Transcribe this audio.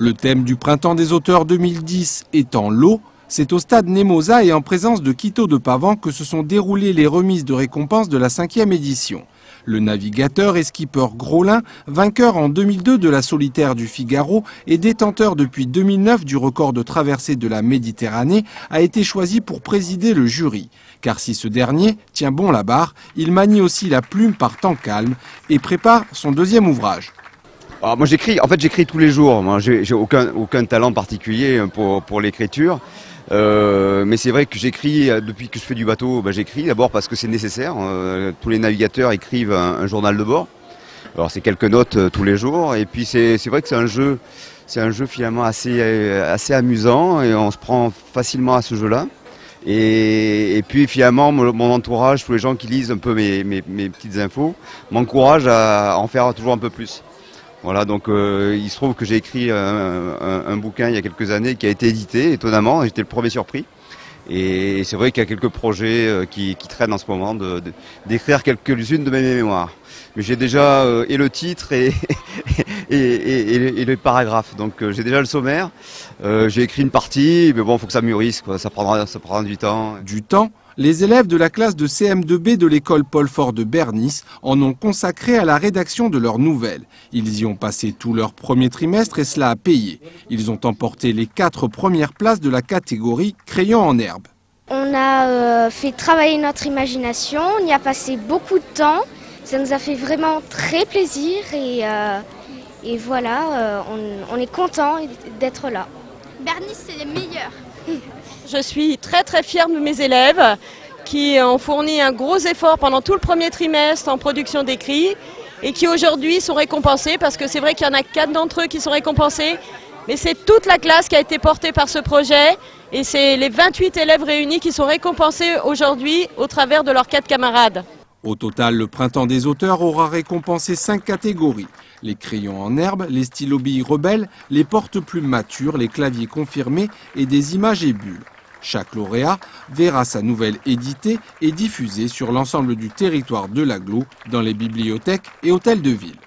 Le thème du Printemps des auteurs 2010 étant l'eau, c'est au stade Nemosa et en présence de Quito de Pavan que se sont déroulées les remises de récompenses de la 5e édition. Le navigateur et skipper Grolin, vainqueur en 2002 de la solitaire du Figaro et détenteur depuis 2009 du record de traversée de la Méditerranée, a été choisi pour présider le jury. Car si ce dernier tient bon la barre, il manie aussi la plume par temps calme et prépare son deuxième ouvrage. Alors moi j'écris tous les jours. Moi j'ai aucun talent particulier pour l'écriture. Mais c'est vrai que j'écris depuis que je fais du bateau. J'écris d'abord parce que c'est nécessaire. Tous les navigateurs écrivent un journal de bord. Alors c'est quelques notes tous les jours. Et puis c'est vrai que c'est un jeu finalement assez amusant et on se prend facilement à ce jeu-là. Et puis finalement mon entourage, tous les gens qui lisent un peu mes petites infos, m'encouragent à en faire toujours un peu plus. Voilà, donc il se trouve que j'ai écrit un bouquin il y a quelques années qui a été édité, étonnamment, j'étais le premier surpris. Et c'est vrai qu'il y a quelques projets qui traînent en ce moment d'écrire quelques-unes de mes mémoires. Mais j'ai déjà et le titre et les paragraphes, donc j'ai déjà le sommaire. J'ai écrit une partie, mais bon, il faut que ça mûrisse, quoi. Ça prendra du temps. Du temps, les élèves de la classe de CM2B de l'école Paul Fort de Bernis en ont consacré à la rédaction de leurs nouvelles. Ils y ont passé tout leur premier trimestre et cela a payé. Ils ont emporté les 4 premières places de la catégorie crayon en herbe. On a fait travailler notre imagination, on y a passé beaucoup de temps. Ça nous a fait vraiment très plaisir et voilà, on est content d'être là. Bernis, c'est les meilleurs. Je suis très fière de mes élèves qui ont fourni un gros effort pendant tout le premier trimestre en production d'écrits et qui aujourd'hui sont récompensés parce que c'est vrai qu'il y en a 4 d'entre eux qui sont récompensés, mais c'est toute la classe qui a été portée par ce projet et c'est les 28 élèves réunis qui sont récompensés aujourd'hui au travers de leurs 4 camarades. Au total, le Printemps des auteurs aura récompensé 5 catégories. Les crayons en herbe, les stylos-billes rebelles, les porte-plumes matures, les claviers confirmés et des images et bulles. Chaque lauréat verra sa nouvelle éditée et diffusée sur l'ensemble du territoire de l'agglo, dans les bibliothèques et hôtels de ville.